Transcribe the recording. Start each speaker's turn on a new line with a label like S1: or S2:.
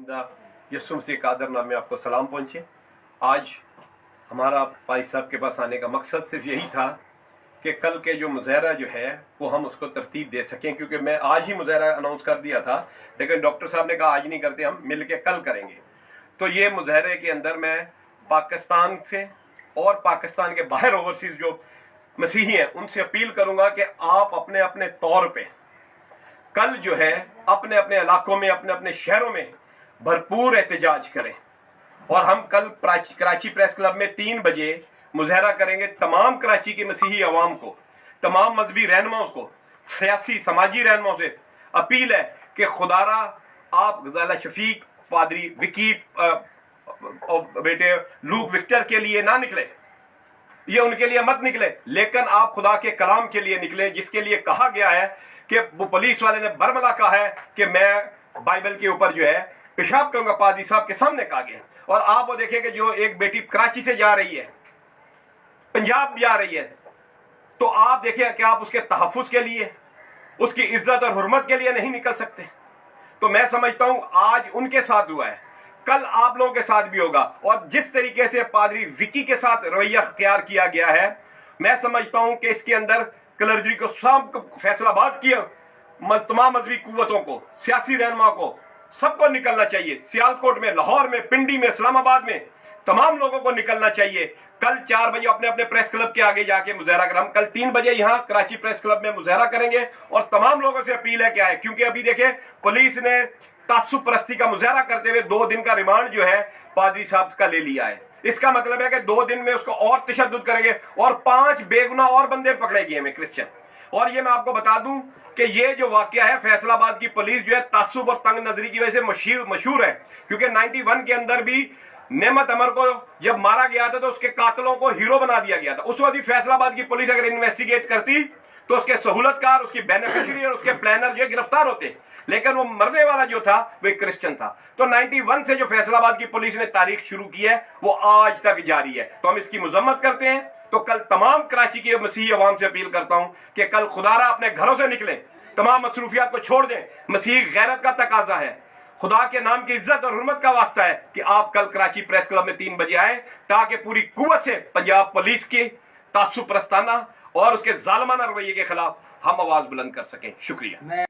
S1: खुदा यीशु मसीह का आदर नाम में आपको सलाम पहुँचे। आज हमारा भाई साहब के पास आने का मकसद सिर्फ यही था कि कल के जो मुजाहरा जो है वो हम उसको तरतीब दे सकें, क्योंकि मैं आज ही मुजाहरा अनाउंस कर दिया था, लेकिन डॉक्टर साहब ने कहा आज नहीं करते, हम मिल के कल करेंगे। तो ये मुजाहरे के अंदर मैं पाकिस्तान से और पाकिस्तान के बाहर ओवरसीज जो मसीही हैं उनसे अपील करूंगा कि आप अपने अपने तौर पे कल जो है अपने अपने इलाकों में, अपने अपने शहरों में भरपूर एहतजाज करें। और हम कल कराची प्रेस क्लब में 3 बजे मुजाहरा करेंगे। तमाम कराची की मसीही अवाम को, तमाम मजहबी रहनुमाओं को, सियासी समाजी रहनुमाओं से अपील है कि खुदारा आप गजाला शफीक, पादरी विकी बेटे लूक विक्टर के लिए ना निकले, ये उनके लिए मत निकले, लेकिन आप खुदा के कलाम के लिए निकले, जिसके लिए कहा गया है कि वो पुलिस वाले ने बरमला कहा है कि मैं बाइबल के ऊपर जो है पेशाब करूंगा, पादरी साहब के सामने कहा गया। और आप वो देखें कि जो एक बेटी कराची से जा रही है, पंजाब जा रही है, तो आप देखिए कि आप उसके तहफ़्फ़ुज़ के लिए, उसकी इज्जत और हुर्मत के लिए नहीं निकल सकते। तो मैं समझता हूं आज उनके साथ हुआ है, कल आप लोगों के साथ भी होगा। और जिस तरीके से पादरी विकी के साथ रवैया अख्तियार किया गया है, मैं समझता हूं कि इसके अंदर क्लर्जी को सब फैसलाबाद किया, तमाम मजहबी कुव्वतों को, सियासी रहनुमा को, सबको निकलना चाहिए। सियालकोट में, लाहौर में, पिंडी में, इस्लामाबाद में तमाम लोगों को निकलना चाहिए। कल 4 बजे अपने अपने प्रेस क्लब के आगे जाके मुजाहरा करें। हम कल 3 बजे यहाँ कराची प्रेस क्लब में मुजाहरा करेंगे और तमाम लोगों से अपील है कि आए, क्योंकि अभी देखें पुलिस ने तासुब परस्ती का मुजाहरा करते हुए 2 दिन का रिमांड जो है पादरी साहब का ले लिया है। इसका मतलब है कि 2 दिन में उसको और तशद्दुद करेंगे और 5 बेगुनाह और बंदे पकड़े गए हैं क्रिश्चियन। और ये मैं आपको बता दूं कि ये जो वाकया है, फैसलाबाद की पुलिस जो है तासुब और तंग नजरी की वजह से मशहूर है, क्योंकि 91 के अंदर भी नेमत अमर को जब मारा गया था तो उसके कातलों को हीरो बना दिया गया था। उस वक्त फैसलाबाद की पुलिस अगर इन्वेस्टिगेट करती तो उसके सहूलतकार, उसकी बेनिफिशियरी और उसके प्लानर जो गिरफ्तार होते, लेकिन वो मरने वाला जो था वो क्रिश्चियन था। तो 91 से जो फैसलाबाद की पुलिस ने तारीख शुरू की है वो आज तक जारी है। तो हम इसकी मजम्मत करते हैं। तो कल तमाम कराची के मसीही अवाम से अपील करता हूं कि कल खुदारा अपने घरों से निकलें, तमाम मसरूफियात को छोड़ दें। मसीही गैरत का तकाजा है, खुदा के नाम की इज्जत और हुर्मत का वास्ता है कि आप कल कराची प्रेस क्लब में 3 बजे आए, ताकि पूरी कुव्वत से पंजाब पुलिस के तासुब परस्ताना और उसके जालिमाना रवैये के खिलाफ हम आवाज बुलंद कर सकें। शुक्रिया।